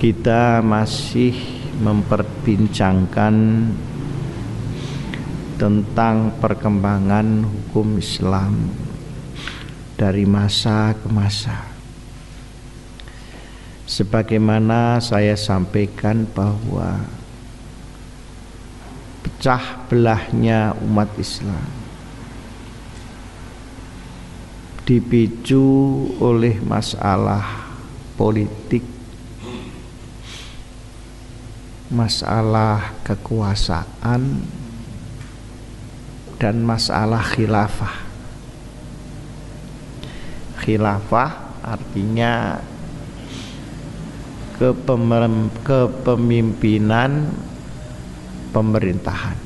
Kita masih memperbincangkan tentang perkembangan hukum Islam dari masa ke masa. Sebagaimana saya sampaikan bahwa pecah belahnya umat Islam dipicu oleh masalah politik, masalah kekuasaan, dan masalah khilafah. Khilafah artinya kepemimpinan pemerintahan.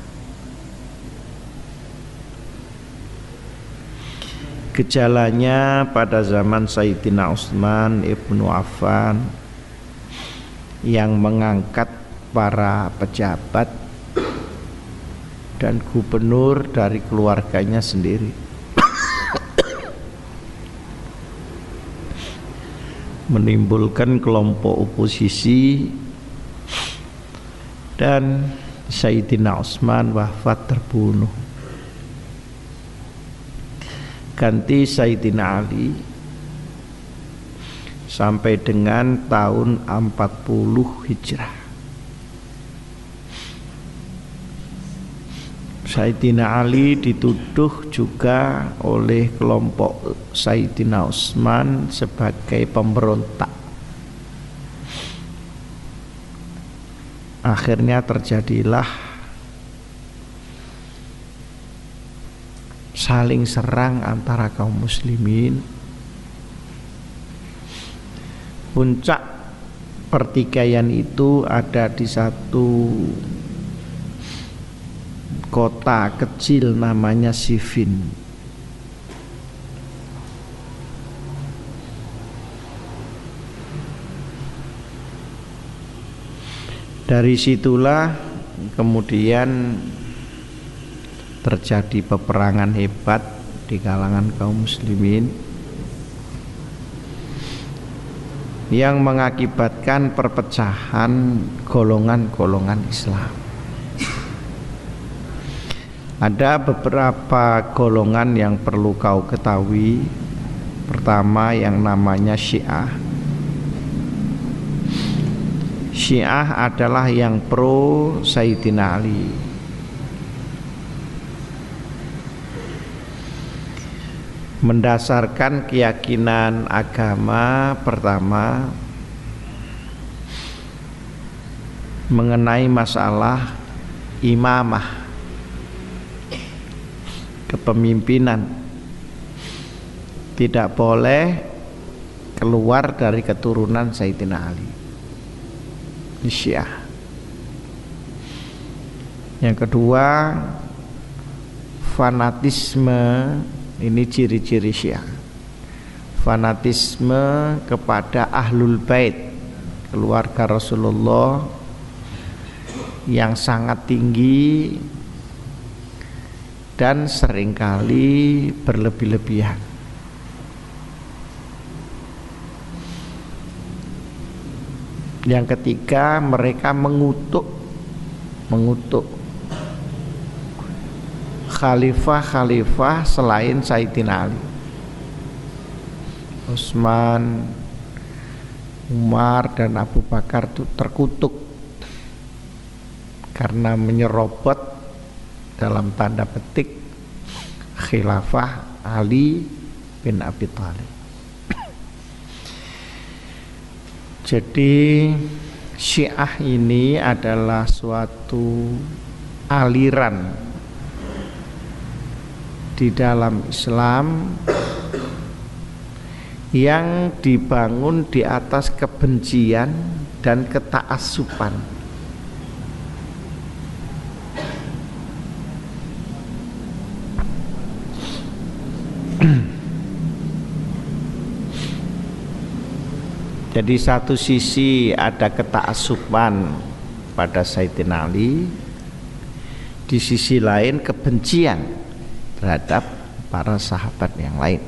Gejalanya pada zaman Sayyidina Utsman ibnu Affan yang mengangkat para pejabat dan gubernur dari keluarganya sendiri, menimbulkan kelompok oposisi, dan Sayyidina Utsman wafat terbunuh. Ganti Sayyidina Ali sampai dengan tahun 40 Hijrah. Sayyidina Ali dituduh juga oleh kelompok Sayyidina Utsman sebagai pemberontak. Akhirnya terjadilah saling serang antara kaum muslimin. Puncak pertikaian itu ada di satu kota kecil namanya Siffin. Dari situlah kemudian terjadi peperangan hebat di kalangan kaum muslimin yang mengakibatkan perpecahan golongan-golongan Islam. Ada beberapa golongan yang perlu kau ketahui. Pertama yang namanya Syiah. Syiah adalah yang pro Sayyidina Ali. Mendasarkan keyakinan agama pertama mengenai masalah imamah, kepemimpinan, tidak boleh keluar dari keturunan Sayyidina Ali. Ini Syiah. Yang kedua, fanatisme. Ini ciri-ciri Syiah. Fanatisme kepada Ahlul Bait, keluarga Rasulullah, yang sangat tinggi dan seringkali berlebih-lebihan. Yang ketiga, mereka mengutuk khalifah-khalifah selain Sayyidina Ali. Utsman, Umar, dan Abu Bakar itu terkutuk karena menyerobot dalam tanda petik khilafah Ali bin Abi Thalib. Jadi Syiah ini adalah suatu aliran di dalam Islam yang dibangun di atas kebencian dan ketaassuban. Jadi satu sisi ada ketaassuban pada Sayyidina Ali, di sisi lain kebencian terhadap para sahabat yang lain.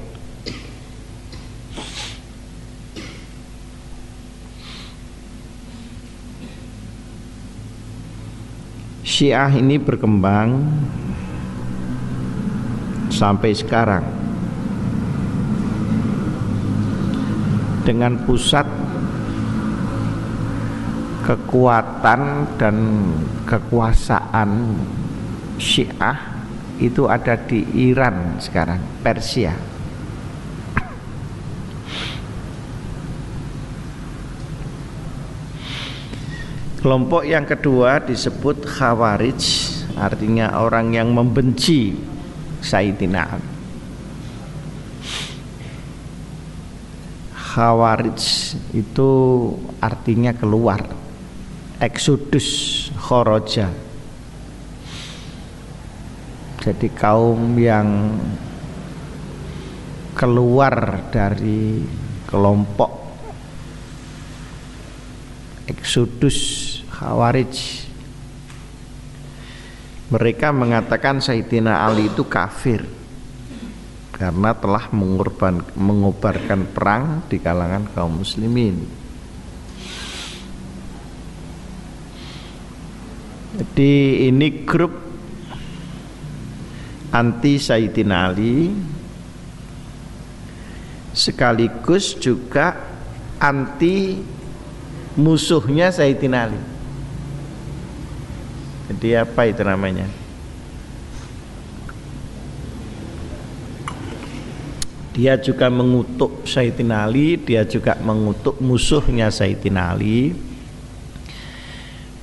Syiah ini berkembang sampai sekarang dengan pusat kekuatan dan kekuasaan Syiah itu ada di Iran sekarang, Persia. Kelompok yang kedua disebut Khawarij, artinya orang yang membenci Sayyidina Ali. Khawarij itu artinya keluar, eksodus, khoroja. Jadi kaum yang keluar dari kelompok eksodus Khawarij. Mereka mengatakan Sayyidina Ali itu kafir karena telah mengobarkan perang di kalangan kaum muslimin. Jadi ini grup anti Sayyidina Ali sekaligus juga anti musuhnya Sayyidina Ali. Jadi apa itu namanya? Dia juga mengutuk Sayyidina Ali, dia juga mengutuk musuhnya Sayyidina Ali.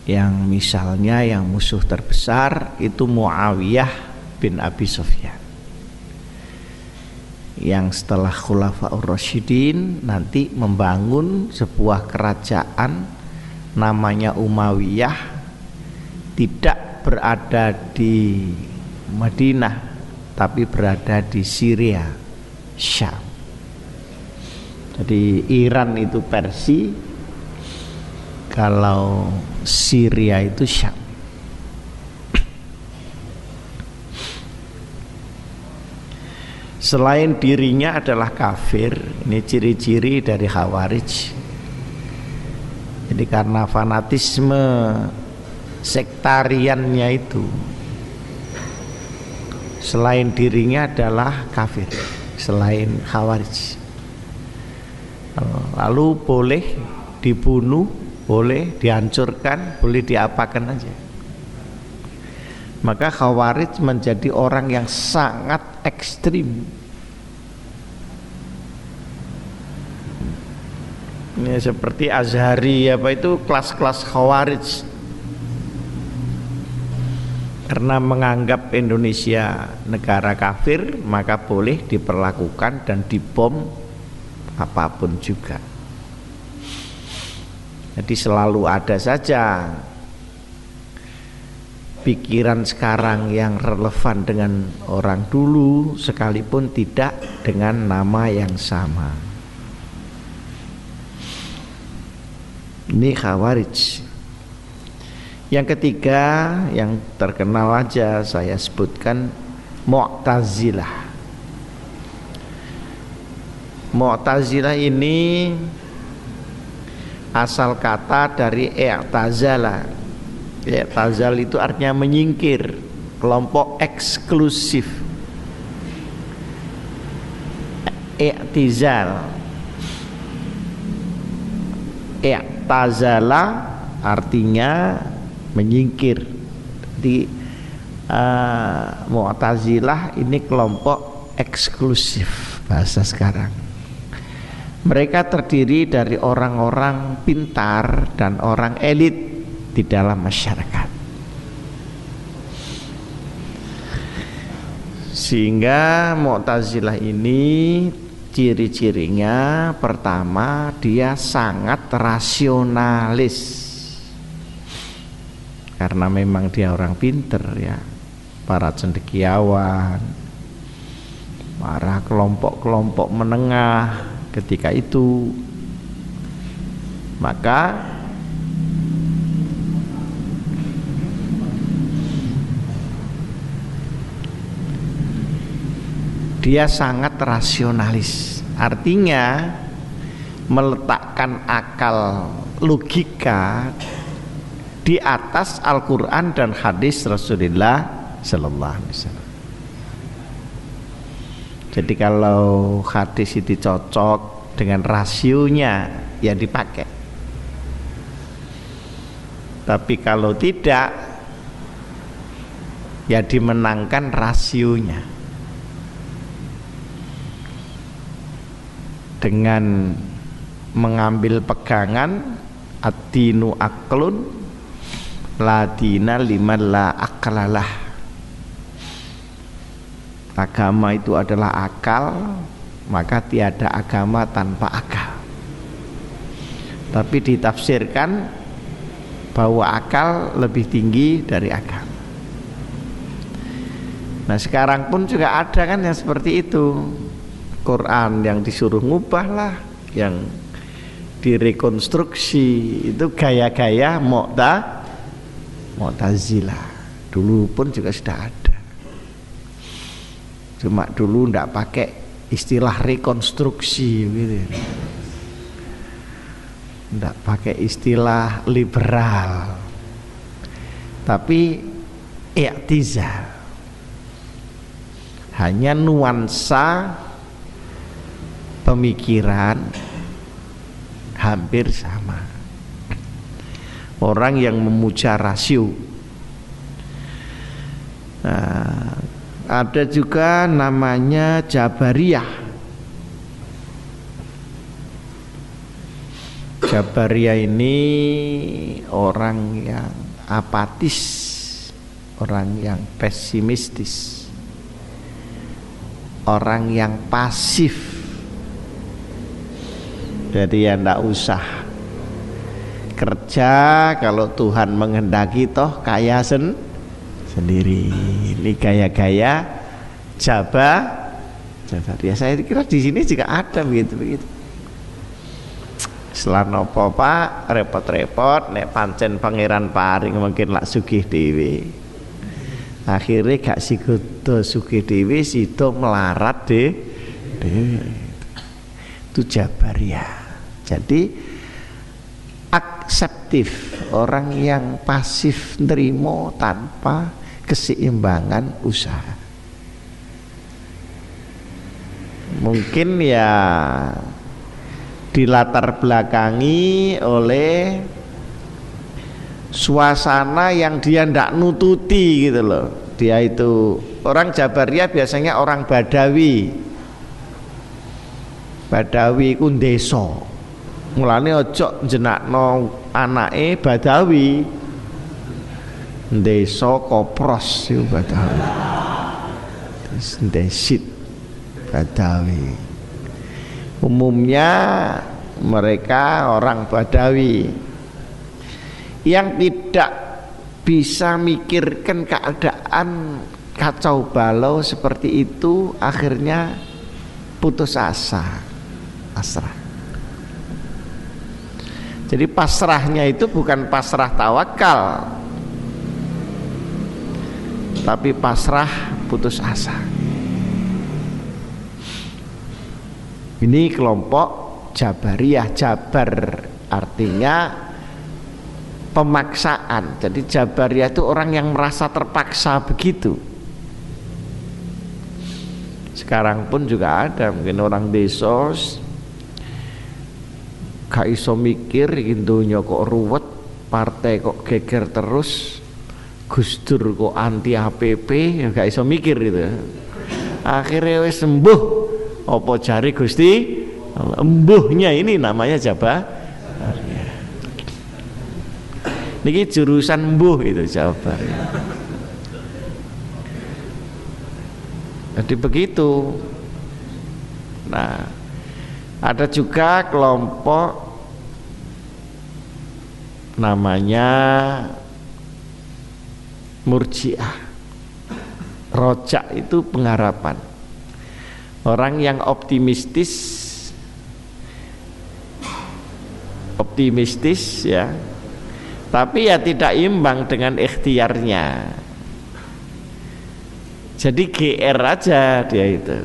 Yang misalnya yang musuh terbesar itu Muawiyah bin Abi Sufyan, yang setelah Khulafaur Rasyidin nanti membangun sebuah kerajaan namanya Umayyah, tidak berada di Madinah tapi berada di Syria, Syam. Jadi Iran itu Persia, kalau Syria itu Syam. Selain dirinya adalah kafir, ini ciri-ciri dari Khawarij. Jadi karena fanatisme sektariannya itu, selain dirinya adalah kafir, selain Khawarij. Lalu boleh dibunuh, boleh dihancurkan, boleh diapakan aja. Maka Khawarij menjadi orang yang sangat ekstrim. Ini seperti Azhari, apa itu kelas-kelas Khawarij. Karena menganggap Indonesia negara kafir, maka boleh diperlakukan dan dibom apapun juga. Jadi selalu ada saja pikiran sekarang yang relevan dengan orang dulu, sekalipun tidak dengan nama yang sama. Ini Khawarij. Yang ketiga yang terkenal aja saya sebutkan, Mu'tazilah. Mu'tazilah ini asal kata dari i'tazala. I'tazal itu artinya menyingkir, kelompok eksklusif. I'tizal, i'tazala artinya menyingkir. Di Mu'tazilah ini kelompok eksklusif bahasa sekarang. Mereka terdiri dari orang-orang pintar dan orang elit di dalam masyarakat. Sehingga Mu'tazilah ini ciri-cirinya pertama, dia sangat rasionalis. Karena memang dia orang pinter ya, para cendekiawan, para kelompok-kelompok menengah ketika itu, maka dia sangat rasionalis. Artinya meletakkan akal logika di atas Al-Quran dan hadis Rasulullah Sallallahu Alaihi Wasallam. Jadi kalau hadis itu cocok dengan rasionya ya dipakai. Tapi kalau tidak ya dimenangkan rasionya. Dengan mengambil pegangan ad-dinu aqlun la dina liman la aqlalah. Agama itu adalah akal, maka tiada agama tanpa akal. Tapi ditafsirkan bahwa akal lebih tinggi dari agama. Nah sekarang pun juga ada kan yang seperti itu. Quran yang disuruh ngubah lah, yang direkonstruksi itu gaya-gaya Mu'tazilah. Dulu pun juga sudah ada. Cuma dulu ndak pakai istilah rekonstruksi gitu. Ndak pakai istilah liberal. Tapi i'tizal. Hanya nuansa pemikiran hampir sama. Orang yang memuja rasio. Nah, ada juga namanya Jabariyah. Jabariyah ini orang yang apatis, orang yang pesimistis, orang yang pasif. Jadi ya ndak usah kerja kalau Tuhan menghendaki toh kaya sendiri. Ini gaya-gaya Jabariyah. Saya kira di sini juga ada begitu. Selan apa Pak repot-repot nek pancen pangeran paring mungkin lak sugih dhewe. Akhirnya gak sigodo sugih dhewe sida melarat dhewe. Itu Jabariyah. Jadi akseptif, orang yang pasif nerimo tanpa keseimbangan usaha. Mungkin ya dilatar belakangi oleh suasana yang dia ndak nututi gitu loh. Dia itu orang Jabariyah biasanya orang Badawi. Badawi ku desa. Mulane ojo jenakno anake Badawi. Desa kopros itu Badawi. Terus desit Badawi. Umumnya mereka orang Badawi yang tidak bisa mikirkan keadaan kacau balau seperti itu, akhirnya putus asa, pasrah. Jadi pasrahnya itu bukan pasrah tawakal, tapi pasrah putus asa. Ini kelompok Jabariyah. Jabar artinya pemaksaan. Jadi Jabariyah itu orang yang merasa terpaksa begitu. Sekarang pun juga ada mungkin orang desa gak iso mikir dunya kok ruwet, partai kok geger terus, Gus Dur kok anti HPP, ya gak iso mikir gitu. Akhirnya wis sembuh, apa jari Gusti embuhnya ini namanya Jabariyah. Niki jurusan embuh itu Jabariyah. Jadi begitu. Nah, ada juga kelompok namanya Murji'ah. Rojak itu pengharapan. Orang yang optimistis ya, tapi ya tidak imbang dengan ikhtiarnya. Jadi GR aja dia itu,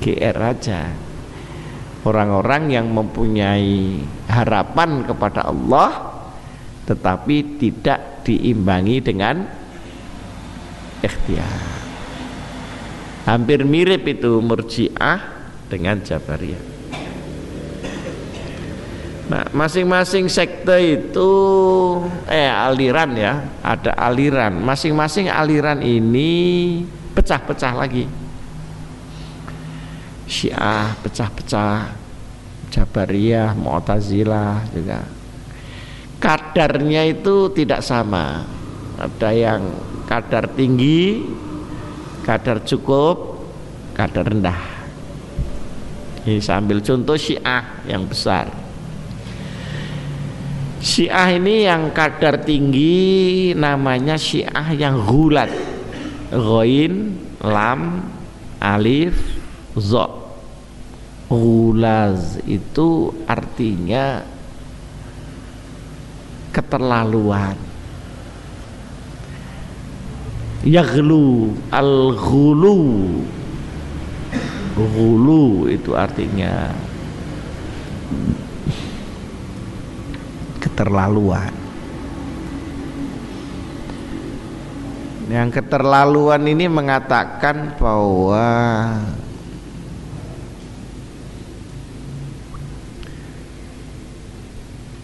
GR aja. Orang-orang yang mempunyai harapan kepada Allah tetapi tidak diimbangi dengan ikhtiar. Hampir mirip itu Murji'ah dengan Jabariyah. Nah, masing-masing sekte itu aliran ya, ada aliran. Masing-masing aliran ini pecah-pecah lagi. Syiah pecah-pecah, Jabariyah, Mu'tazilah juga. Kadarnya itu tidak sama. Ada yang kadar tinggi, kadar cukup, kadar rendah. Ini saya ambil contoh Syiah yang besar. Syiah ini yang kadar tinggi namanya Syiah yang ghulat, ghain, lam, alif, za. Ghulaz itu artinya keterlaluan. Yaghlu, al-ghulu. Ghulu itu artinya keterlaluan. Yang keterlaluan ini mengatakan bahwa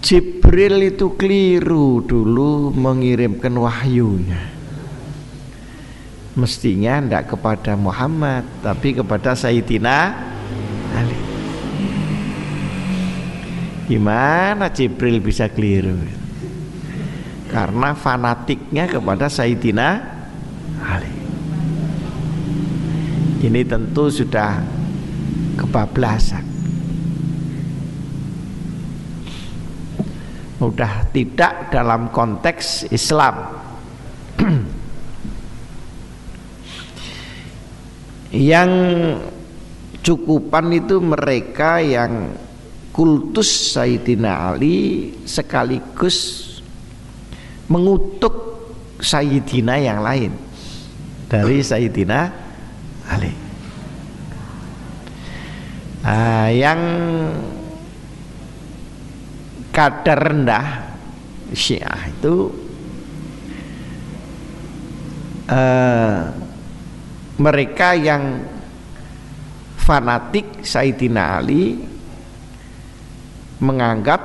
Jibril itu keliru dulu mengirimkan wahyunya. Mestinya tidak kepada Muhammad, tapi kepada Sayyidina Ali. Gimana Jibril bisa keliru? Karena fanatiknya kepada Sayyidina Ali. Ini tentu sudah kebablasan. Sudah tidak dalam konteks Islam. Yang cukupan itu mereka yang kultus Sayyidina Ali sekaligus mengutuk Sayyidina yang lain dari Sayyidina Ali. Yang kadar rendah Syiah itu mereka yang fanatik Sayyidina Ali menganggap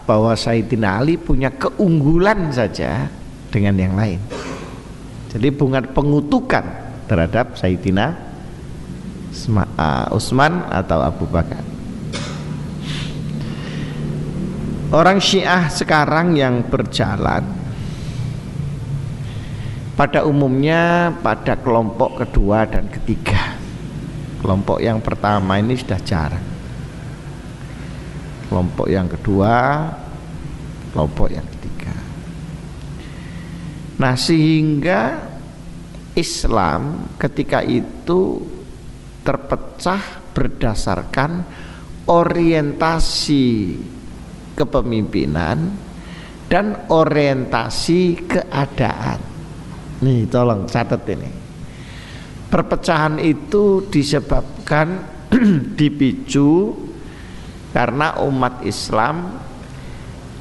bahwa Sayyidina Ali punya keunggulan saja dengan yang lain. Jadi bukan pengutukan terhadap Sayyidina Utsman atau Abu Bakar. Orang Syiah sekarang yang berjalan pada umumnya pada kelompok kedua dan ketiga. Kelompok yang pertama ini sudah jarang. Kelompok yang kedua, kelompok yang ketiga. Nah, sehingga Islam ketika itu terpecah berdasarkan orientasi kepemimpinan dan orientasi keadaan. Nih, tolong catat ini. Perpecahan itu disebabkan dipicu karena umat Islam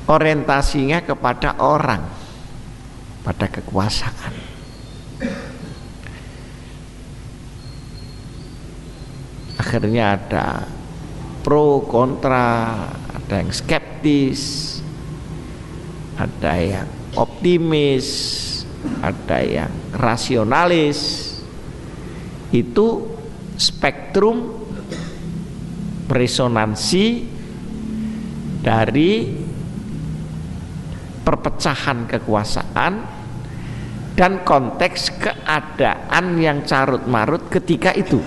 orientasinya kepada orang, pada kekuasaan. Akhirnya ada pro kontra, ada yang skeptis, ada yang optimis, ada yang rasionalis. Itu spektrum resonansi dari perpecahan kekuasaan dan konteks keadaan yang carut marut ketika itu.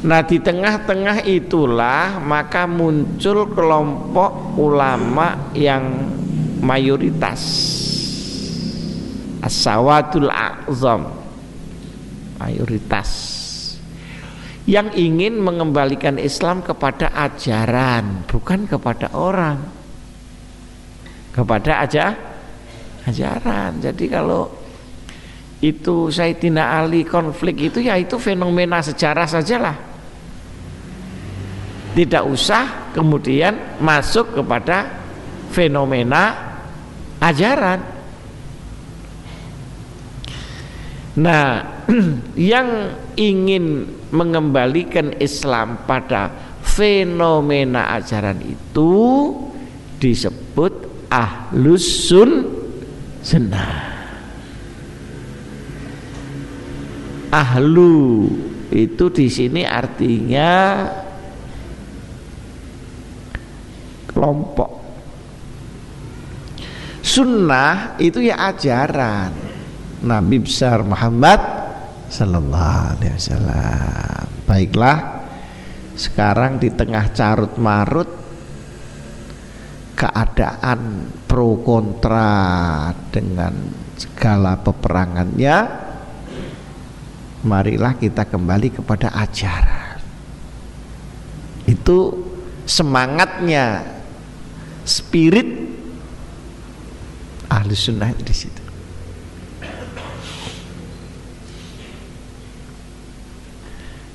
Nah, di tengah-tengah itulah maka muncul kelompok ulama yang mayoritas, as-sawadul a'zam, mayoritas, yang ingin mengembalikan Islam kepada ajaran, bukan kepada orang, kepada ajaran. Jadi kalau itu Sayyidina Ali konflik itu, ya itu fenomena sejarah sajalah. Tidak usah kemudian masuk kepada fenomena ajaran. Nah, yang ingin mengembalikan Islam pada fenomena ajaran itu disebut ahlus sunnah. Ahlu itu di sini artinya kelompok. Sunnah itu ya ajaran Nabi besar Muhammad sallallahu alaihi wasallam. Baiklah, sekarang di tengah carut marut keadaan pro kontra dengan segala peperangannya, marilah kita kembali kepada ajaran. Itu semangatnya, spirit ahli sunnah di situ.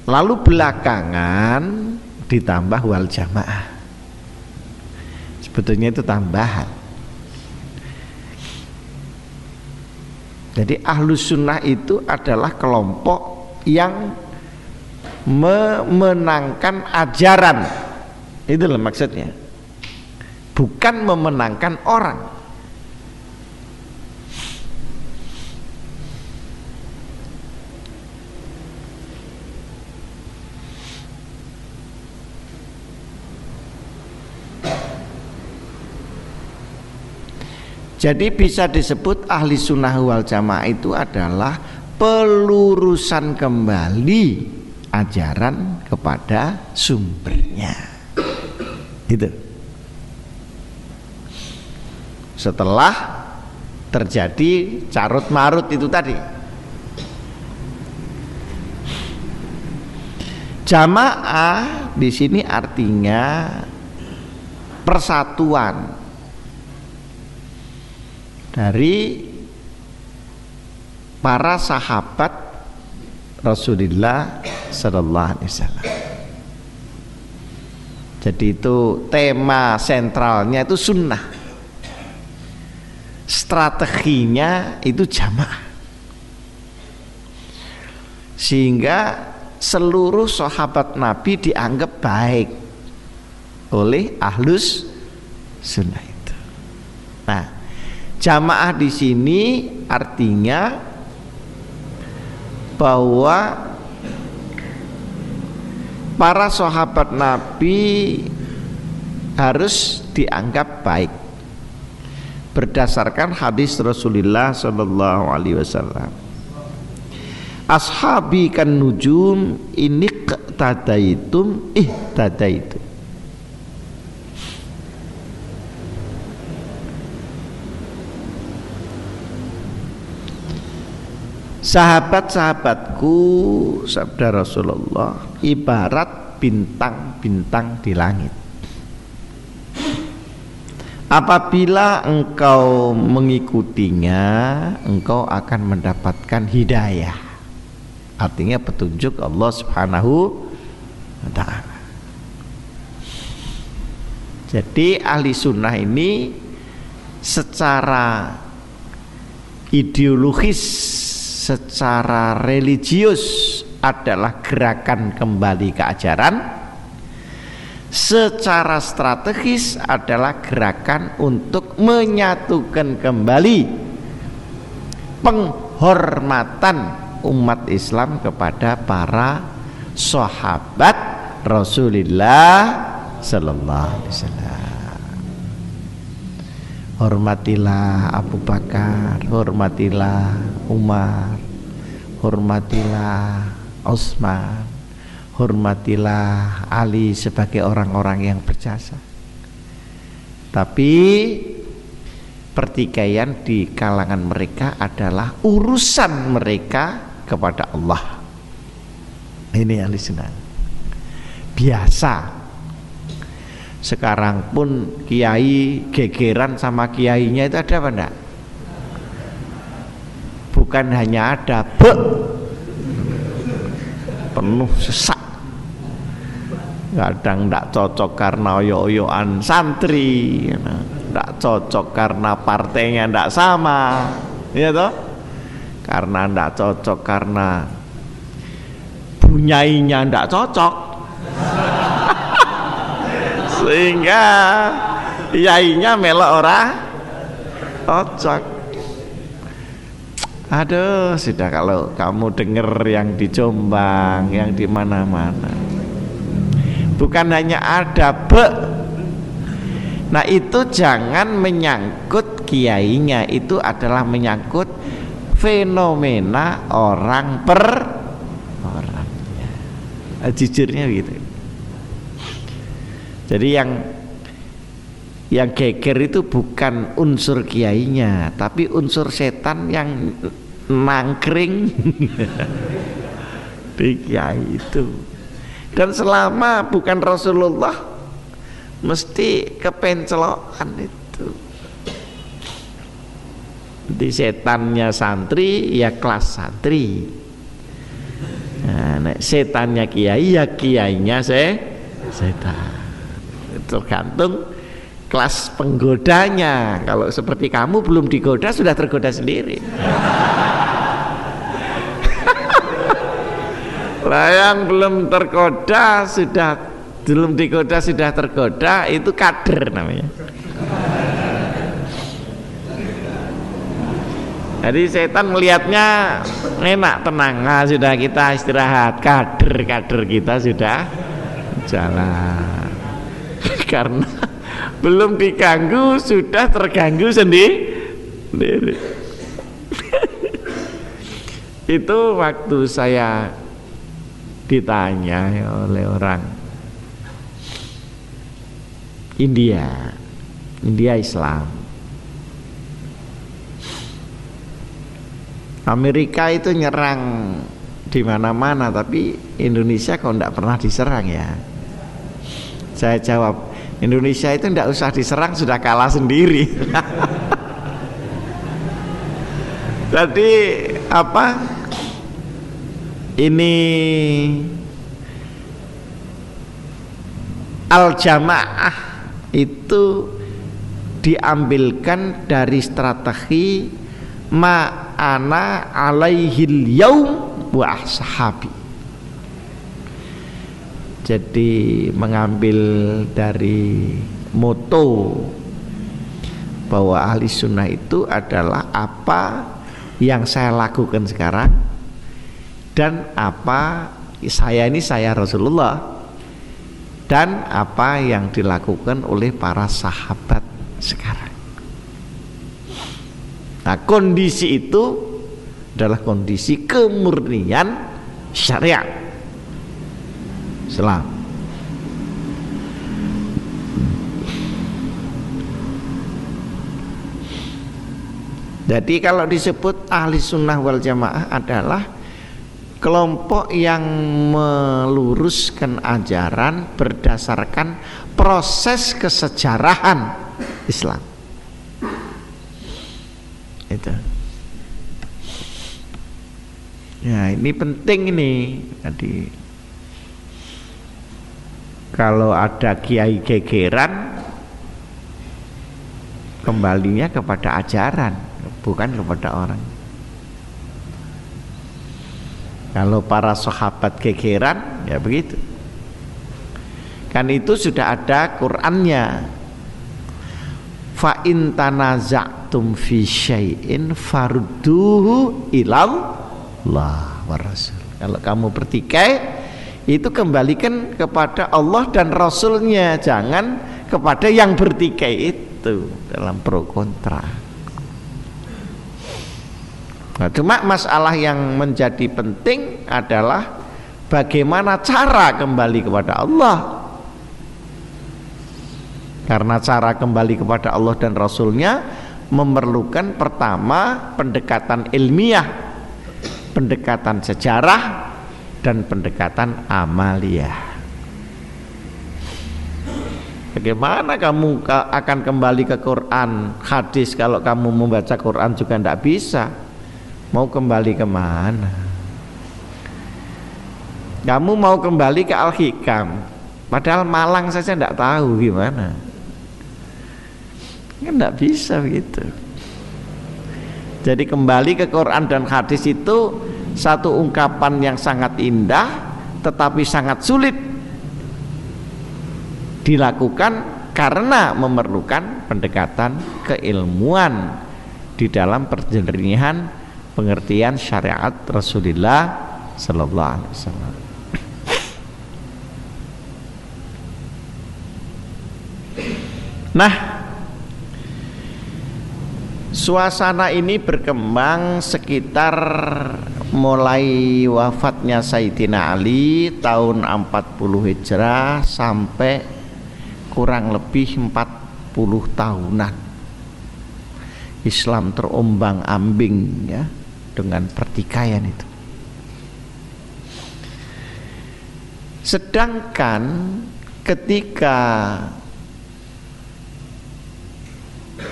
Lalu belakangan ditambah wal jamaah. Sebetulnya itu tambahan. Jadi ahlus sunnah itu adalah kelompok yang memenangkan ajaran. Itulah maksudnya. Bukan memenangkan orang. Jadi bisa disebut ahli sunnah wal jamaah itu adalah pelurusan kembali ajaran kepada sumbernya. Itu. Setelah terjadi carut marut itu tadi. Jamaah di sini artinya persatuan dari para sahabat Rasulullah sallallahu alaihi wasallam. Jadi itu tema sentralnya itu sunnah, strateginya itu jamaah, sehingga seluruh sahabat Nabi dianggap baik oleh ahlus sunnah itu. Nah, jamaah di sini artinya bahwa para sahabat Nabi harus dianggap baik berdasarkan hadis Rasulullah sallallahu alaihi wasallam. Ashabi kan nujum ini tadaitum ihtadaitum. Sahabat-sahabatku, sabda Rasulullah, ibarat bintang-bintang di langit. Apabila engkau mengikutinya, engkau akan mendapatkan hidayah. Artinya petunjuk Allah Subhanahu wa ta'ala. Jadi ahli sunnah ini secara ideologis, secara religius adalah gerakan kembali ke ajaran, secara strategis adalah gerakan untuk menyatukan kembali penghormatan umat Islam kepada para sahabat Rasulullah sallallahu alaihi wasallam. Hormatilah Abu Bakar, hormatilah Umar, hormatilah Utsman, hormatilah Ali sebagai orang-orang yang berjasa. Tapi pertikaian di kalangan mereka adalah urusan mereka kepada Allah. Ini ahli sunnah. Biasa. Sekarang pun kiai gegeran sama kiainya itu ada apa enggak? Bukan hanya ada, penuh sesak. kadang ndak cocok karena oyo-oyoan santri, ndak cocok karena partainya ndak sama, ya toh, karena ndak cocok karena bunyainya ndak cocok, sehingga yainya melok ora cocok. Aduh, sudah kalau kamu dengar yang di Jombang, yang di mana-mana, bukan hanya ada nah itu jangan menyangkut kiainya, itu adalah menyangkut fenomena orang per orang, jujurnya gitu. Jadi yang geger itu bukan unsur kiainya, tapi unsur setan yang nangkring di kiai itu. Dan selama bukan Rasulullah, mesti kepencelokan itu. Di setannya santri ya kelas santri, nah, setannya kiai ya kiainya setan. Tergantung kelas penggodanya. Kalau seperti kamu belum digoda, sudah tergoda sendiri. Lah yang belum tergoda belum digoda sudah tergoda, itu kader namanya. Jadi setan melihatnya enak, tenang, nah, sudah kita istirahat, kader kita sudah jalan. Karena belum diganggu sudah terganggu sendiri. Itu waktu saya ditanya oleh orang India Islam, Amerika itu nyerang di mana-mana, tapi Indonesia kok enggak pernah diserang ya? Saya jawab, Indonesia itu enggak usah diserang, sudah kalah sendiri. Jadi apa? Ini al-jamaah itu diambilkan dari strategi ma'ana alaihil yaum wa sahabi. Jadi mengambil dari moto bahwa ahli sunnah itu adalah apa yang saya lakukan sekarang, dan apa saya Rasulullah, dan apa yang dilakukan oleh para sahabat sekarang. Nah, kondisi itu adalah kondisi kemurnian syariat Islam. Jadi kalau disebut ahli sunnah wal jamaah adalah kelompok yang meluruskan ajaran berdasarkan proses kesejarahan Islam. Itu. Ya, ini penting ini. Jadi kalau ada kiai gegeran, kembalinya kepada ajaran, bukan kepada orang. Kalau para sahabat gegeran, ya begitu. Kan itu sudah ada Qur'annya. Fa in tanaza'tum fi syai'in farudduhu ilallah wa rasul. Kalau kamu bertikai, itu kembalikan kepada Allah dan Rasulnya, jangan kepada yang bertikai itu dalam pro kontra. Nah, cuma masalah yang menjadi penting adalah bagaimana cara kembali kepada Allah. Karena cara kembali kepada Allah dan Rasulnya memerlukan pertama pendekatan ilmiah, pendekatan sejarah, dan pendekatan amaliyah. Bagaimana kamu akan kembali ke Quran, hadis, kalau kamu membaca Quran juga tidak bisa? Mau kembali kemana? Kamu mau kembali ke Al-Hikam, Padahal Malang saja tidak tahu gimana. Kan tidak bisa begitu. Jadi kembali ke Quran dan hadis itu satu ungkapan yang sangat indah tetapi sangat sulit dilakukan karena memerlukan pendekatan keilmuan di dalam perjernihan pengertian syariat Rasulullah sallallahu alaihi wasallam. Nah, suasana ini berkembang sekitar mulai wafatnya Sayyidina Ali tahun 40 Hijrah sampai kurang lebih 40 tahunan. Islam terombang-ambing ya dengan pertikaian itu. Sedangkan ketika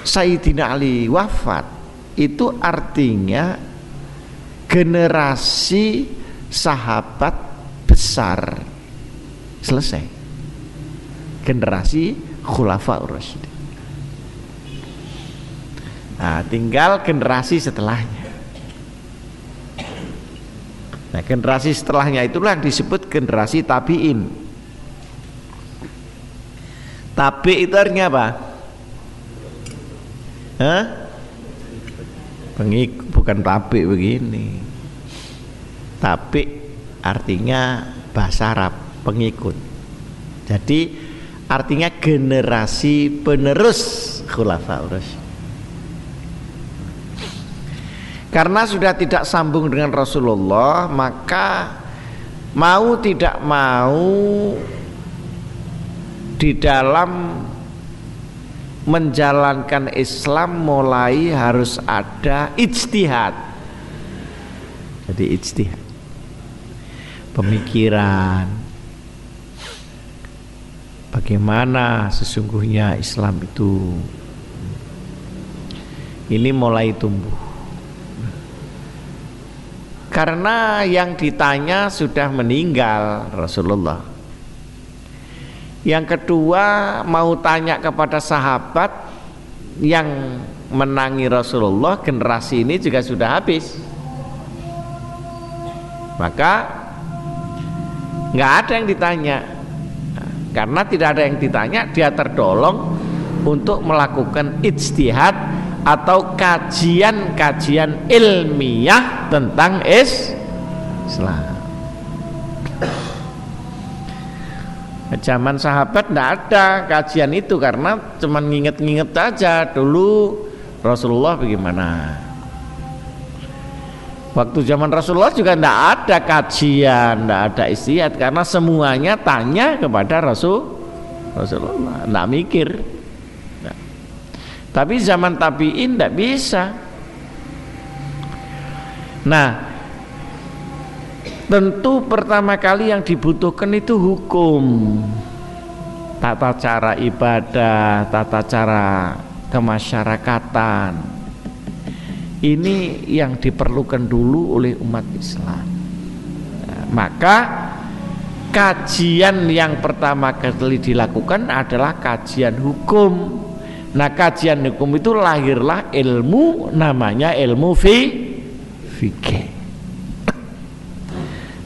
Sayyidina Ali wafat, itu artinya generasi sahabat besar selesai. Generasi Khulafaur Rasyidin. Nah, tinggal generasi setelahnya. Nah, generasi setelahnya itulah yang disebut generasi tabi'in. Tabi' itu artinya apa? Hah? Pengikut, bukan tabi' begini. Tabi' artinya bahasa Arab, pengikut. Jadi artinya generasi penerus Khulafaur Rasyidin. Karena sudah tidak sambung dengan Rasulullah, maka mau tidak mau di dalam menjalankan Islam mulai harus ada ijtihad. Jadi ijtihad, pemikiran bagaimana sesungguhnya Islam itu, ini mulai tumbuh. Karena yang ditanya sudah meninggal Rasulullah. Yang kedua, mau tanya kepada sahabat yang menangi Rasulullah, generasi ini juga sudah habis. Maka nggak ada yang ditanya. Karena tidak ada yang ditanya, dia terdolong untuk melakukan ijtihad atau kajian-kajian ilmiah tentang Islam. Zaman sahabat tidak ada kajian itu karena cuma nginget-nginget aja dulu Rasulullah bagaimana. Waktu zaman Rasulullah juga tidak ada kajian, tidak ada ijtihad karena semuanya tanya kepada Rasulullah, tidak mikir. Tapi zaman tabi'in tidak bisa. Nah, tentu pertama kali yang dibutuhkan itu hukum, tata cara ibadah, tata cara kemasyarakatan. Ini yang diperlukan dulu oleh umat Islam. Nah, maka kajian yang pertama kali dilakukan adalah kajian hukum. Nah, kajian hukum itu lahirlah ilmu, namanya ilmu fikih.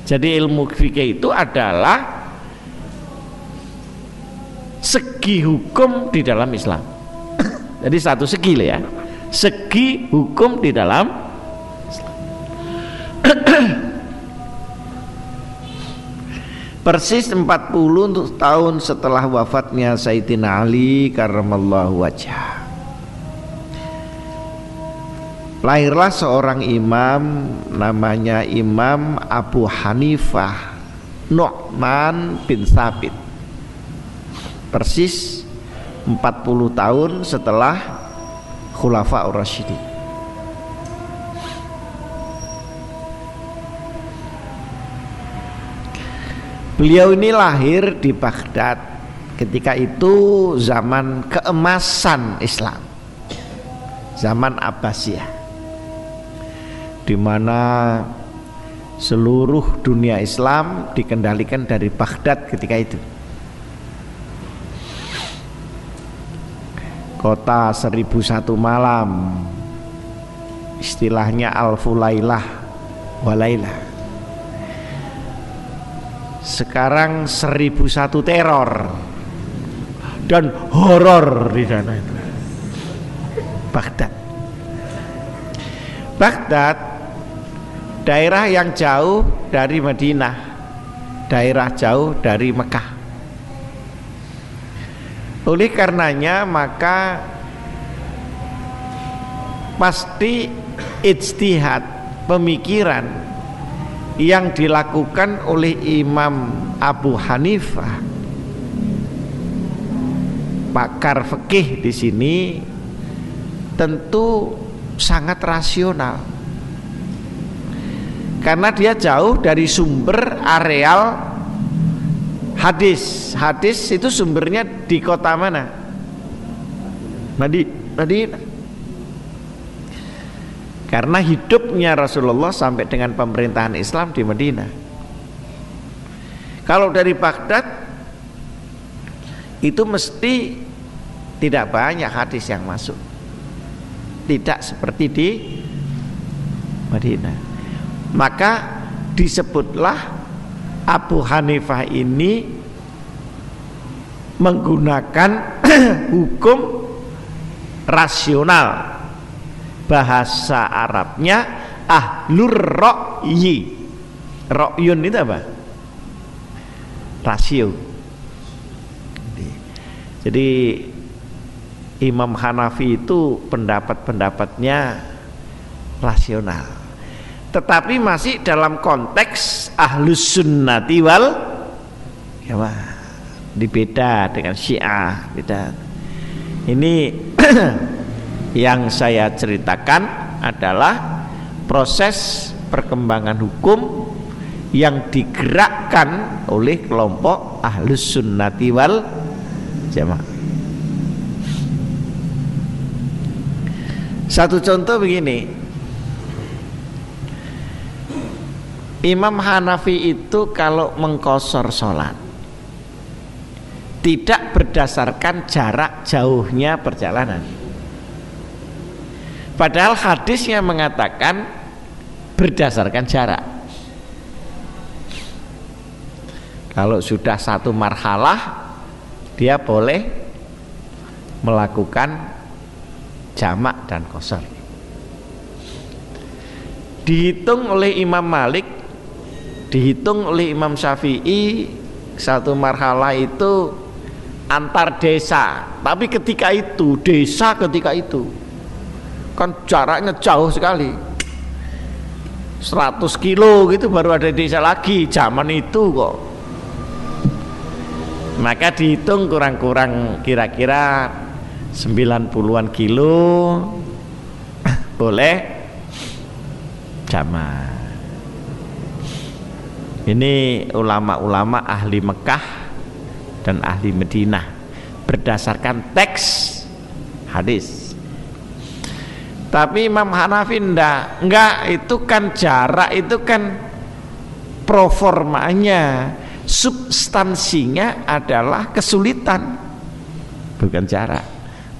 Jadi ilmu fikih itu adalah segi hukum di dalam Islam. Jadi satu segi ya, segi hukum di dalam Islam. Persis 40 tahun setelah wafatnya Sayyidina Ali karramallahu wajhah, lahirlah seorang imam namanya Imam Abu Hanifah Nu'man bin Tsabit. Persis 40 tahun setelah Khulafaur Rasyidin. Beliau ini lahir di Baghdad. Ketika itu zaman keemasan Islam, zaman Abbasiyah, di mana seluruh dunia Islam dikendalikan dari Baghdad ketika itu. kota 1001 malam, istilahnya alfulailah walailah. Sekarang 1001 teror dan horor di sana itu. Baghdad daerah yang jauh dari Madinah, daerah jauh dari Mekah. Oleh karenanya maka pasti ijtihad pemikiran yang dilakukan oleh Imam Abu Hanifah, pakar fikih di sini, tentu sangat rasional karena dia jauh dari sumber areal hadis. Hadis itu sumbernya di kota mana? Madinah. Karena hidupnya Rasulullah sampai dengan pemerintahan Islam di Madinah. Kalau dari Baghdad itu mesti tidak banyak hadis yang masuk, tidak seperti di Madinah. Maka disebutlah Abu Hanifah ini menggunakan hukum rasional, bahasa Arabnya ahlur ra'yi. Ra'yun itu apa? Rasio. Jadi Imam Hanafi itu pendapat-pendapatnya rasional, tetapi masih dalam konteks ahlus sunnati wal jamaah. Beda dengan Syiah, beda. Ini yang saya ceritakan adalah proses perkembangan hukum yang digerakkan oleh kelompok ahlus sunnati wal jamaah. Satu contoh begini, Imam Hanafi itu kalau mengqashar sholat tidak berdasarkan jarak jauhnya perjalanan, padahal hadisnya mengatakan berdasarkan jarak. Kalau sudah satu marhalah dia boleh melakukan jamak dan qashar. Dihitung oleh Imam Malik, dihitung oleh Imam Syafi'i, satu marhalah itu antar desa, tapi ketika itu desa ketika itu kan jaraknya jauh sekali, 100 kilo gitu baru ada desa lagi zaman itu kok. Maka dihitung kurang-kurang kira-kira 90-an kilo boleh jamak. Ini ulama-ulama ahli Mekah dan ahli Madinah berdasarkan teks hadis. Tapi Imam Hanafi enggak, itu kan jarak, itu kan proformanya, substansinya adalah kesulitan, bukan jarak,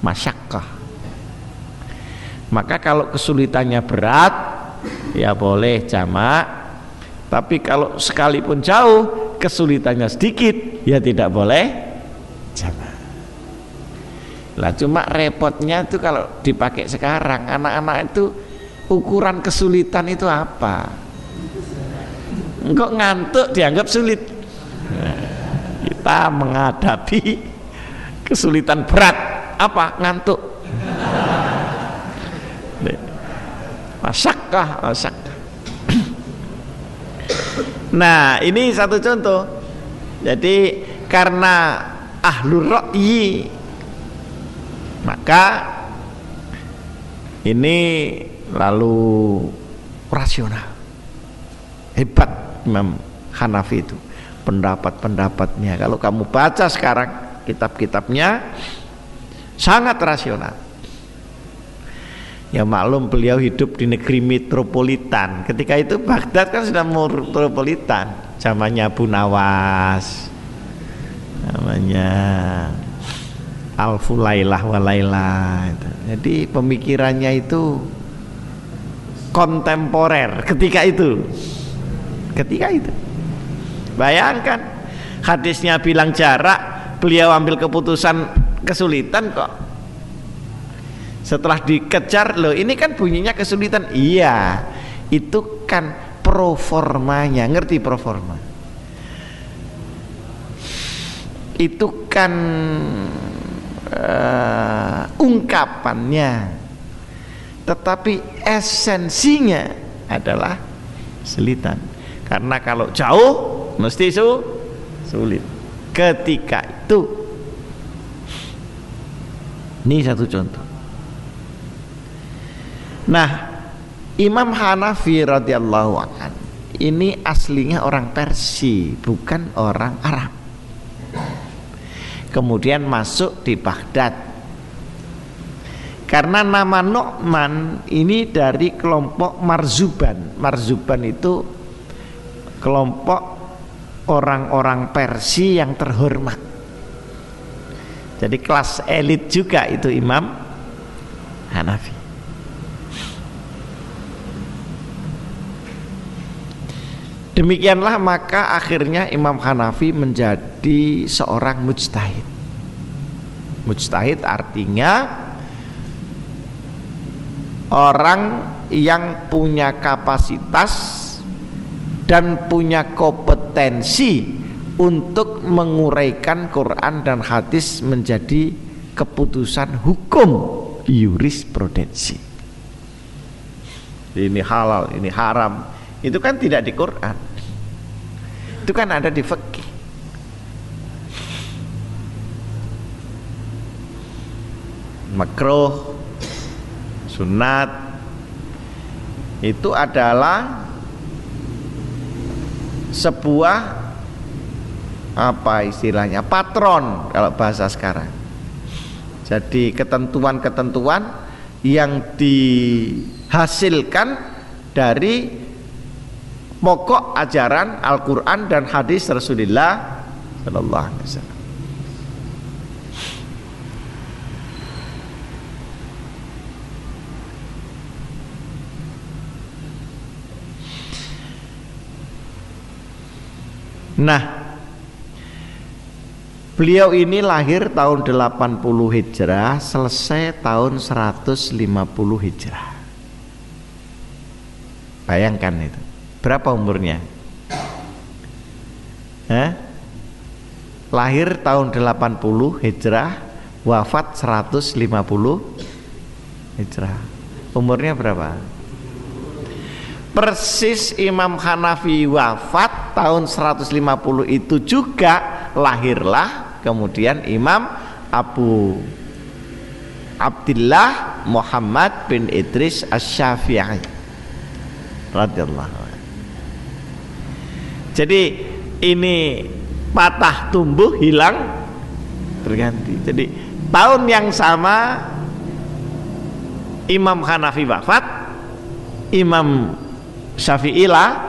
masyakkah. Maka kalau kesulitannya berat ya boleh jamak, tapi kalau sekalipun jauh kesulitannya sedikit ya tidak boleh jamak. Lah cuma repotnya itu kalau dipakai sekarang, anak-anak itu ukuran kesulitan itu apa? Engkau ngantuk dianggap sulit. Nah, kita menghadapi kesulitan berat apa? Ngantuk. Masyakkah. Nah, ini satu contoh. Jadi karena ahlur ra'yi, maka ini lalu rasional. Hebat Imam Hanafi itu, pendapat-pendapatnya kalau kamu baca sekarang kitab-kitabnya sangat rasional. Ya maklum beliau hidup di negeri metropolitan. Ketika itu Baghdad kan sudah metropolitan, zamannya Abu Nawas, namanya alfu lailah wa lailah. Jadi pemikirannya itu kontemporer ketika itu. Bayangkan, hadisnya bilang jarak, beliau ambil keputusan kesulitan kok. Setelah dikejar, loh ini kan bunyinya kesulitan. Iya, itu kan proformanya. Ngerti proforma? Itu kan ungkapannya, tetapi esensinya adalah kesulitan. Karena kalau jauh mesti sulit. Ketika itu, ini satu contoh. Nah, Imam Hanafi radhiyallahu anhu ini aslinya orang Persia, bukan orang Arab. Kemudian masuk di Baghdad. Karena nama Nu'man ini dari kelompok Marzuban. Marzuban itu kelompok orang-orang Persia yang terhormat. Jadi kelas elit juga itu Imam Hanafi. Demikianlah maka akhirnya Imam Hanafi menjadi seorang mujtahid. Mujtahid artinya orang yang punya kapasitas dan punya kompetensi untuk menguraikan Quran dan hadis menjadi keputusan hukum jurisprudensi. Ini halal, ini haram, itu kan tidak di Quran, itu kan ada di fikih. Makruh, sunat itu adalah sebuah apa istilahnya, patron kalau bahasa sekarang. Jadi ketentuan-ketentuan yang dihasilkan dari pokok ajaran Al-Quran dan hadis Rasulullah Sallallahu Alaihi Wasallam. Nah, beliau ini lahir tahun 80 Hijrah, selesai tahun 150 Hijrah. Bayangkan itu. Berapa umurnya? Lahir tahun 80 Hijrah, wafat 150 Hijrah. Umurnya berapa? Persis Imam Hanafi wafat tahun 150 itu juga lahirlah kemudian Imam Abu Abdillah Muhammad bin Idris Asy-Syafi'i radhiyallahu anhu. Jadi ini patah tumbuh hilang berganti. Jadi tahun yang sama Imam Hanafi wafat, Imam Syafi'i lahir.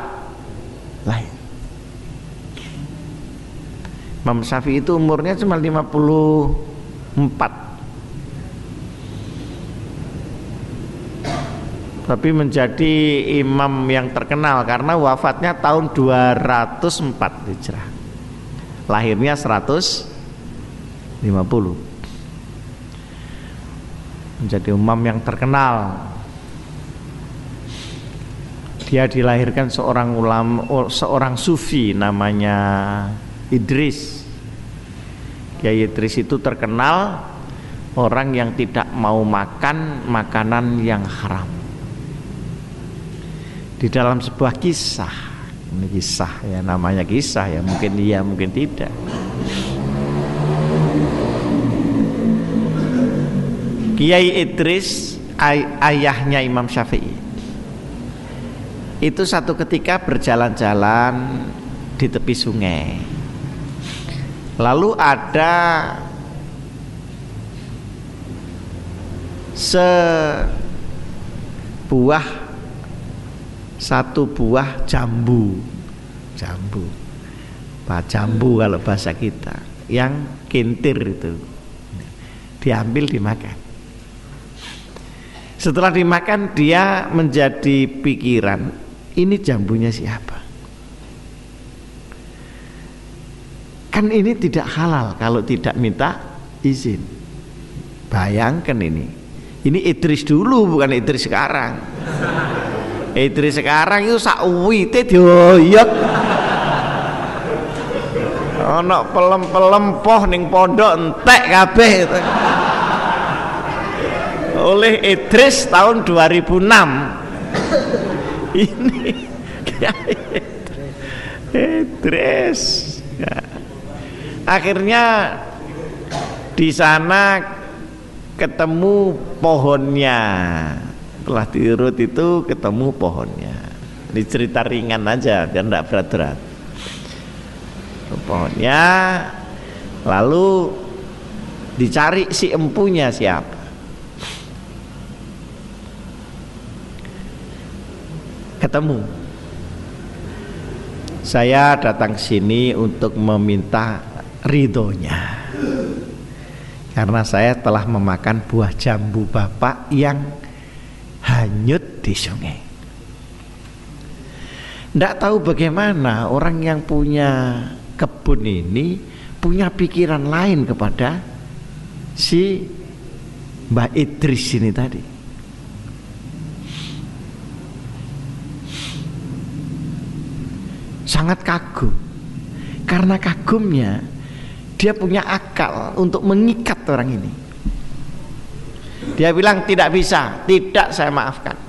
Imam Syafi'i itu umurnya cuma 54, tapi menjadi imam yang terkenal karena wafatnya tahun 204 Hijrah, lahirnya 150. Menjadi imam yang terkenal. Dia dilahirkan seorang ulama, seorang sufi namanya Idris. Kiai Idris itu terkenal orang yang tidak mau makan makanan yang haram. Di dalam sebuah kisah, ini kisah ya, namanya kisah ya, mungkin iya mungkin tidak. Kiai Idris ayahnya Imam Syafi'i itu satu ketika berjalan-jalan di tepi sungai, lalu ada satu buah jambu, Pak jambu kalau bahasa kita, yang kintir itu. diambil dimakan. Setelah dimakan dia menjadi pikiran, ini jambunya siapa? Kan ini tidak halal kalau tidak minta izin. Bayangkan ini Idris dulu bukan Idris sekarang. Idris sekarang itu sak uwite dioyot. Ana pelem-pelem poh ning pondok entek kabeh itu. Oleh Idris tahun 2006. Ini Idris. Ya. Akhirnya di sana ketemu pohonnya. Setelah diurut itu ketemu pohonnya. Ini cerita ringan aja biar enggak berat-berat. Pohonnya, lalu dicari si empunya siapa. Ketemu. Saya datang sini untuk meminta ridhonya, karena saya telah memakan buah jambu Bapak yang hanyut di sungai. Tidak tahu bagaimana orang yang punya kebun ini punya pikiran lain kepada si Mbak Idris ini tadi. Sangat kagum. Karena kagumnya dia punya akal untuk mengikat orang ini. Dia bilang tidak bisa, tidak saya maafkan.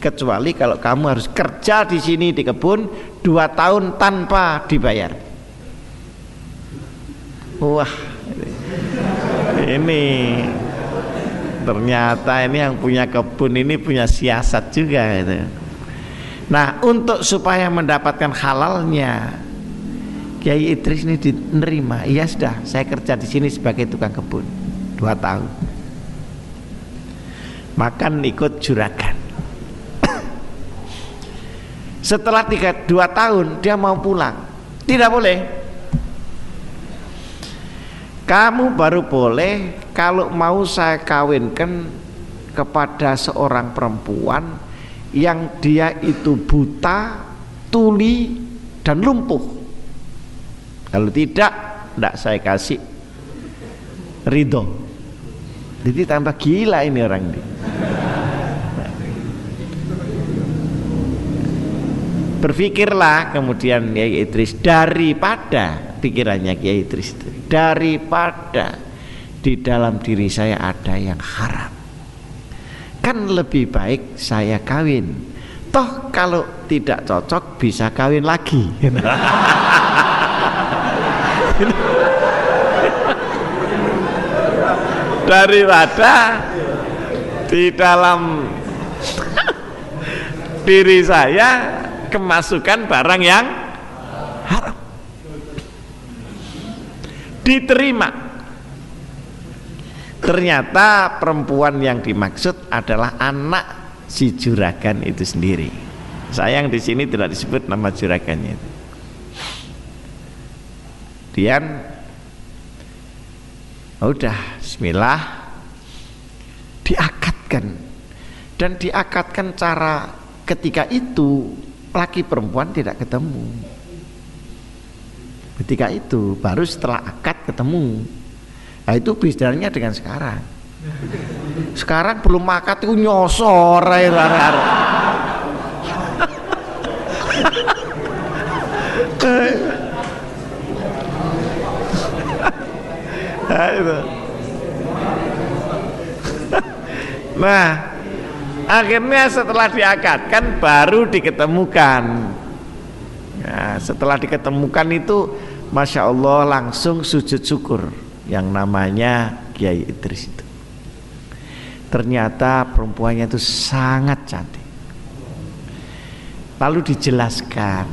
Kecuali kalau kamu harus kerja di sini di kebun 2 tahun tanpa dibayar. Wah, ini ternyata ini yang punya kebun ini punya siasat juga gitu. Nah, untuk supaya mendapatkan halalnya Kiai Idris ini diterima. Iya sudah, saya kerja di sini sebagai tukang kebun 2 tahun. Makan ikut juragan. Setelah 2 tahun dia mau pulang. Tidak boleh. Kamu baru boleh kalau mau saya kawinkan kepada seorang perempuan yang dia itu buta, tuli, dan lumpuh. Kalau tidak saya kasih ridho. Jadi tambah gila ini orang ini. Berpikirlah kemudian Kiai Idris, daripada pikirannya Kiai Idris itu, daripada di dalam diri saya ada yang haram, kan lebih baik saya kawin. Toh kalau tidak cocok bisa kawin lagi. Daripada di dalam diri saya kemasukan barang yang haram. Diterima. Ternyata perempuan yang dimaksud adalah anak si juragan itu sendiri. Sayang di sini tidak disebut nama juragannya itu. Kemudian udah bismillah diakadkan, dan diakadkan cara ketika itu laki perempuan tidak ketemu. Ketika itu baru setelah akad ketemu. Nah itu bedanya dengan sekarang. Sekarang belum akad itu nyosor air. Nah, akhirnya setelah diakadkan baru diketemukan. Nah, setelah diketemukan itu Masya Allah langsung sujud syukur yang namanya Kiai Idris itu. Ternyata perempuannya itu sangat cantik. Lalu dijelaskan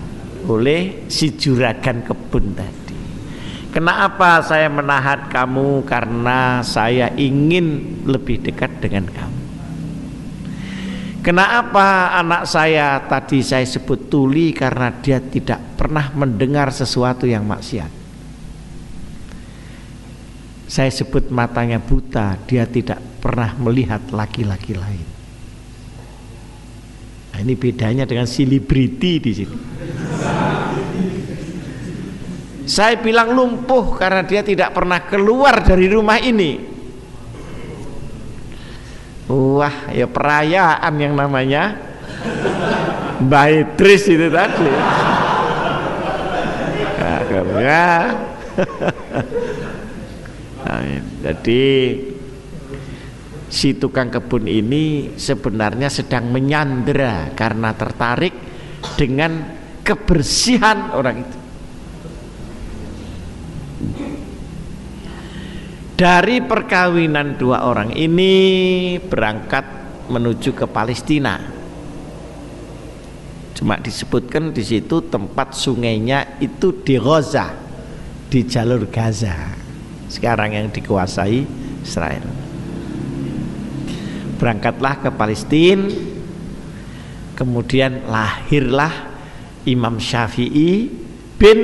oleh si juragan kebun tadi, kenapa saya menahan kamu, karena saya ingin lebih dekat dengan kamu. Kenapa anak saya tadi saya sebut tuli, karena dia tidak pernah mendengar sesuatu yang maksiat. Saya sebut matanya buta, dia tidak pernah melihat laki-laki lain. Nah, ini bedanya dengan selebriti di sini. Saya bilang lumpuh karena dia tidak pernah keluar dari rumah ini. Wah, ya perayaan yang namanya Mbak Idris itu tadi. Akhirnya jadi si tukang kebun ini sebenarnya sedang menyandera karena tertarik dengan kebersihan orang itu. Dari perkawinan dua orang ini berangkat menuju ke Palestina. Cuma disebutkan di situ tempat sungainya itu di Gaza, di jalur Gaza. Sekarang yang dikuasai Israel. Berangkatlah ke Palestina, kemudian lahirlah Imam Syafi'i bin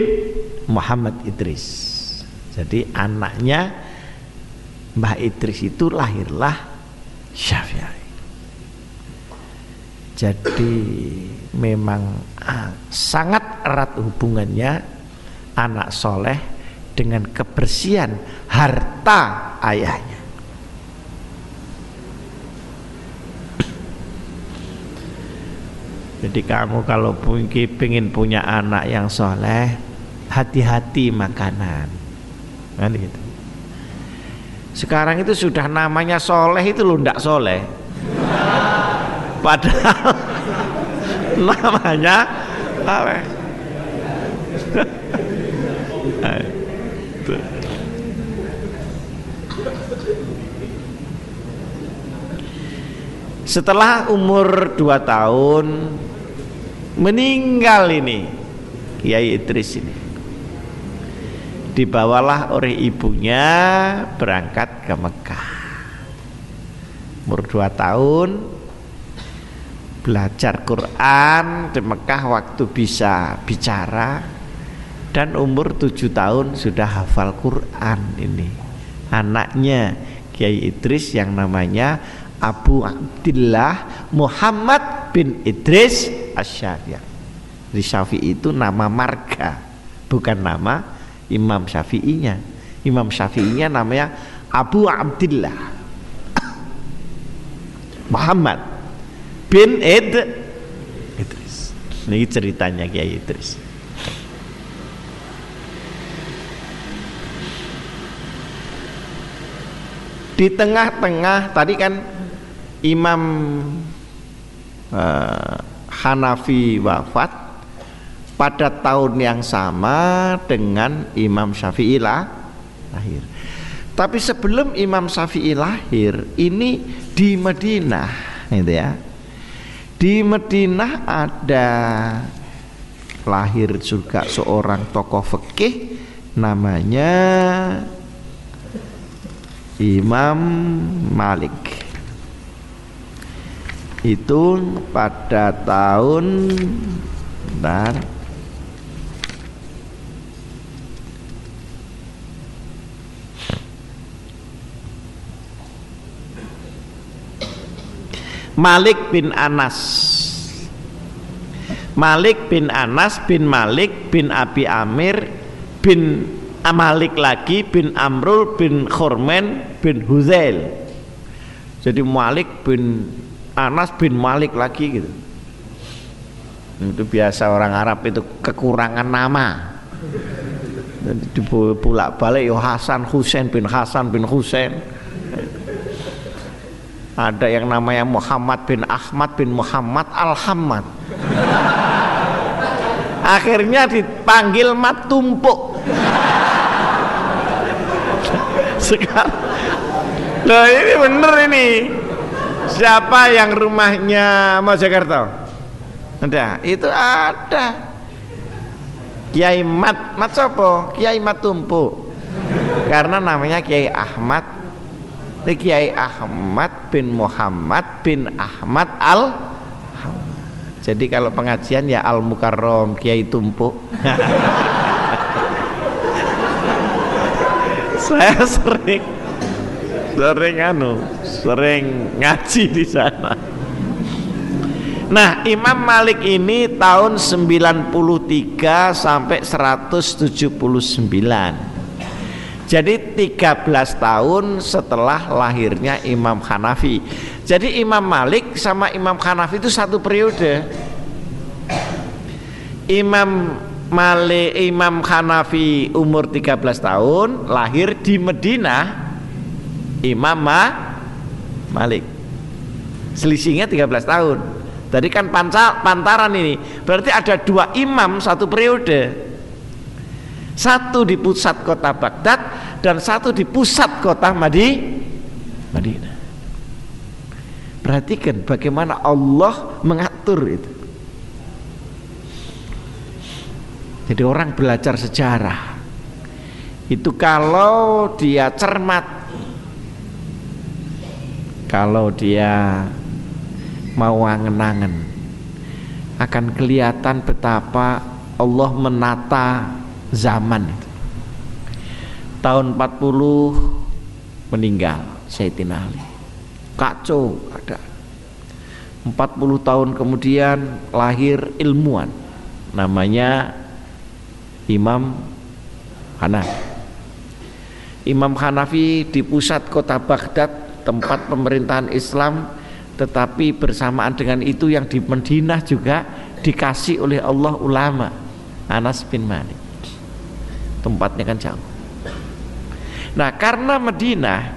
Muhammad Idris. Jadi anaknya Mbah Idris itu lahirlah Syafi'i. Jadi memang sangat erat hubungannya anak soleh dengan kebersihan harta ayahnya. Jadi kamu kalau ingin punya anak yang soleh, hati-hati makanan, kan gitu. Sekarang itu sudah namanya soleh itu loh, ndak soleh. Padahal namanya soleh. Setelah umur 2 tahun meninggal ini Kiai Idris ini. Dibawalah oleh ibunya berangkat ke Mekah. Umur 2 tahun belajar Quran di Mekah waktu bisa bicara, dan umur 7 tahun sudah hafal Quran ini. Anaknya Kiai Idris yang namanya Abu Abdillah Muhammad bin Idris Asy-Syafi'i. Jadi Syafi'i itu nama marga, bukan nama Imam Syafi'inya. Imam Syafi'inya namanya Abu Abdillah Muhammad bin Idris. Ini ceritanya Kiai Idris. Di tengah-tengah tadi kan Imam Hanafi wafat pada tahun yang sama dengan Imam Syafi'i lahir. Tapi sebelum Imam Syafi'i lahir, ini di Madinah, gitu ya. Di Madinah ada lahir juga seorang tokoh fikih namanya Imam Malik. Itu pada tahun Malik bin Anas. Malik bin Anas bin Malik bin Abi Amir bin Malik lagi bin Amrul bin Khurmen bin Huzail. Jadi Malik bin Anas bin Malik lagi gitu. Itu biasa orang Arab itu kekurangan nama. Jadi dibulak-balik ya Hasan Husain bin Hasan bin Husain. Ada yang namanya Muhammad bin Ahmad bin Muhammad Al-Hammad. Akhirnya dipanggil Mat Tumpuk. Sekarang loh, ini bener ini. Siapa yang rumahnya Mojokerto? Ada, itu ada. Kiai Mat sopo? Kiai Mat Tumpuk. Karena namanya Kiai Ahmad. Kiai Ahmad bin Muhammad bin Ahmad Al. Jadi kalau pengajian ya Al Mukarrom Kiai Tumpuk. Saya sering ngaji di sana. Nah, Imam Malik ini tahun 93 sampai 179. Jadi 13 tahun setelah lahirnya Imam Hanafi. Jadi Imam Malik sama Imam Hanafi itu satu periode. Imam Hanafi umur 13 tahun, lahir di Madinah. Imam Malik selisihnya 13 tahun. Tadi kan pantaran ini. Berarti ada dua imam satu periode. Satu di pusat kota Baghdad dan satu di pusat kota Madinah. Perhatikan bagaimana Allah mengatur itu. Jadi orang belajar sejarah itu kalau dia cermat, kalau dia mau angen-angen, akan kelihatan betapa Allah menata zaman itu. Tahun 40 meninggal Sayyidina Ali, kacau ada. 40 tahun kemudian lahir ilmuwan namanya Imam Hanafi. Imam Hanafi di pusat kota Baghdad, tempat pemerintahan Islam, tetapi bersamaan dengan itu yang di Madinah juga dikasih oleh Allah ulama. Anas bin Malik, tempatnya kan jauh. Nah, karena Madinah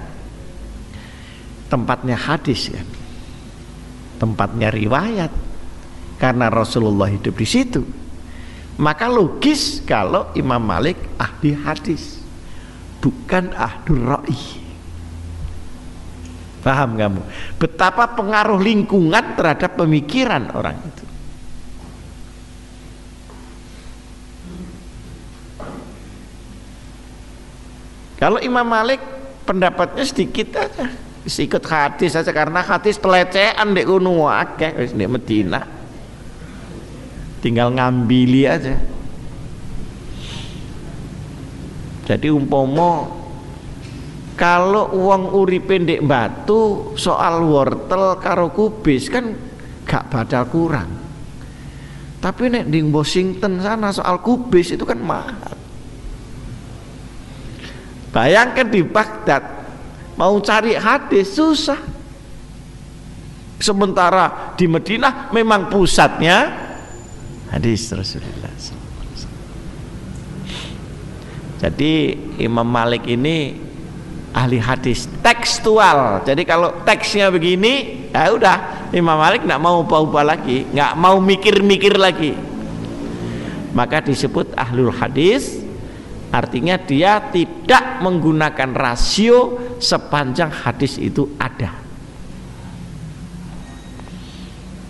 tempatnya hadis kan, tempatnya riwayat, karena Rasulullah hidup di situ, maka logis kalau Imam Malik ahli hadis, bukan ahli ra'i. Paham kamu? Betapa pengaruh lingkungan terhadap pemikiran orang itu. Kalau Imam Malik pendapatnya sedikit aja, ikut hadis aja, karena hadis pelecehan di gunung akeh wis di Madinah. Tinggal ngambili aja. Jadi umpomo kalau uang uripe ndek batu, soal wortel karo kubis kan gak badal kurang. Tapi nek di Washington sana soal kubis itu kan mahal. Bayangkan di Baghdad mau cari hadis susah. Sementara di Madinah memang pusatnya hadis Rasulullah. Jadi Imam Malik ini ahli hadis tekstual. Jadi kalau teksnya begini, ya udah, Imam Malik nggak mau ubah-ubah lagi, nggak mau mikir-mikir lagi. Maka disebut ahlul hadis. Artinya dia tidak menggunakan rasio sepanjang hadis itu ada.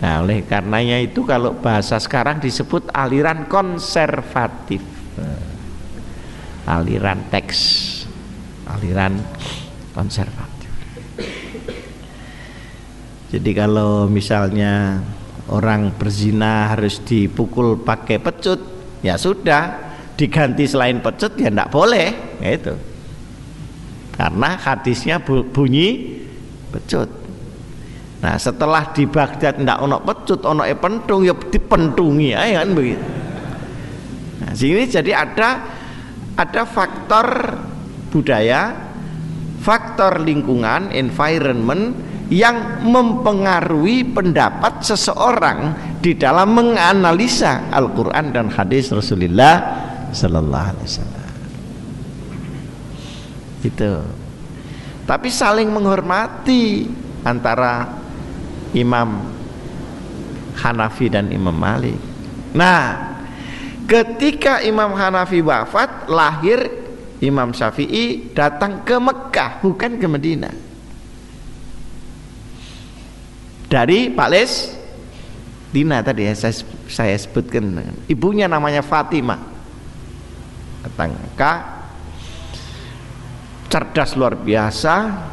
Nah, oleh karenanya itu kalau bahasa sekarang disebut aliran konservatif, aliran teks, aliran konservatif. Jadi kalau misalnya orang berzina harus dipukul pakai pecut, ya sudah, diganti selain pecut ya tidak boleh, gitu. Karena hadisnya bunyi pecut. Nah, setelah di Baghdad tidak ono pecut, ono pentung, ya dipentungi, ya kan begitu. Nah, sini jadi ada faktor budaya, faktor lingkungan, environment yang mempengaruhi pendapat seseorang di dalam menganalisa Al-Quran dan hadis Rasulullah Sallallahu Alaihi Wasallam. Itu. Tapi saling menghormati antara Imam Hanafi dan Imam Malik. Nah, ketika Imam Hanafi wafat, lahir Imam Syafi'i datang ke Mekah, bukan ke Madinah. Dari Palestina tadi ya, saya sebutkan, ibunya namanya Fatimah. Datang ke Mekah, cerdas luar biasa.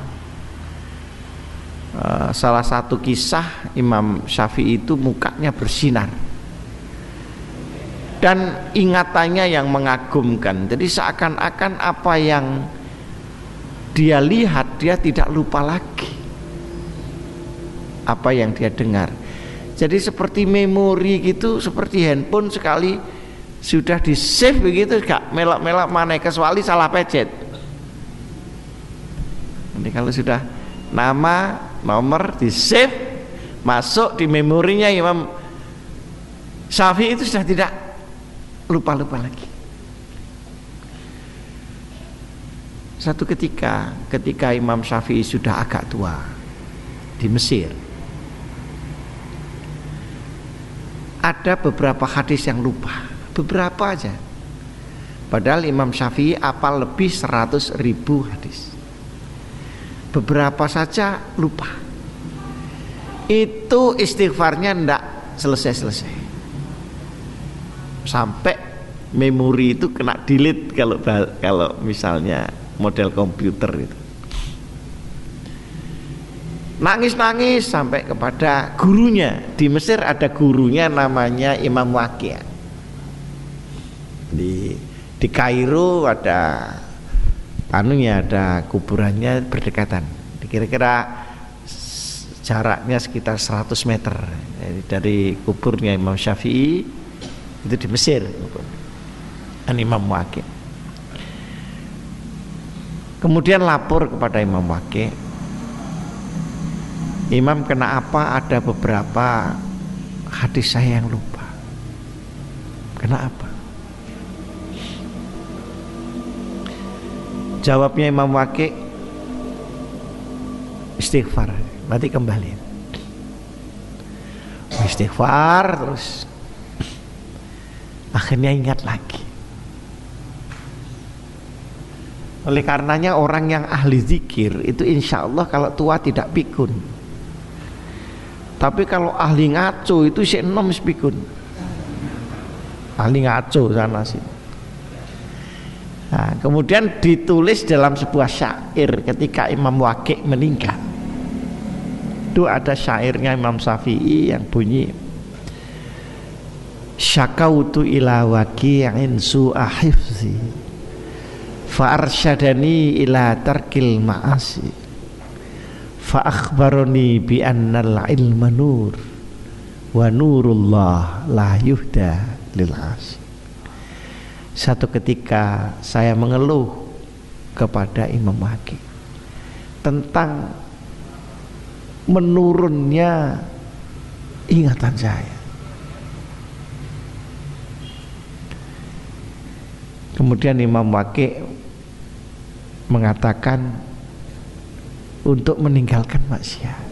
Salah satu kisah Imam Syafi'i itu mukanya bersinar dan ingatannya yang mengagumkan. Jadi seakan-akan apa yang dia lihat, dia tidak lupa lagi apa yang dia dengar. Jadi seperti memori gitu, seperti handphone, sekali sudah di save begitu gak melak-melak mana, kecuali salah pencet. Nanti kalau sudah nama, nomor di save, masuk di memorinya Imam Syafi'i, itu sudah tidak lupa-lupa lagi. Satu ketika Imam Syafi'i sudah agak tua di Mesir, ada beberapa hadis yang lupa, beberapa aja. Padahal Imam Syafi'i hafal lebih 100.000 hadis, beberapa saja lupa. Itu istighfarnya ndak selesai-selesai, sampai memori itu kena delete kalau misalnya model komputer itu. Nangis-nangis sampai kepada gurunya. Di Mesir ada gurunya namanya Imam Waqi'. Di Kairo ada ada kuburannya berdekatan. Kira-kira jaraknya sekitar 100 meter dari kuburnya Imam Syafi'i itu di Mesir. Imam Waqi'. Kemudian lapor kepada Imam Waqi', Imam, kena apa? Ada beberapa hadis saya yang lupa. Kenapa? Jawabnya Imam Waqi', istighfar, nanti kembali. Istighfar terus, akhirnya ingat lagi. Oleh karenanya orang yang ahli zikir itu insya Allah kalau tua tidak pikun. Tapi kalau ahli ngaco itu si enom pikun. Ahli ngaco sana sih. Nah, kemudian ditulis dalam sebuah syair ketika Imam Waqi' meninggal. Itu ada syairnya Imam Syafi'i yang bunyi, syakautu ila waqi'in su'a hifzi fa arsyadani ila tarkil ma'asi fa akhbaroni bi annal ilma nur wa nurullah la yuhda lil asi. Satu ketika saya mengeluh kepada Imam Waqi' tentang menurunnya ingatan saya. Kemudian Imam Waqi' mengatakan untuk meninggalkan maksiat.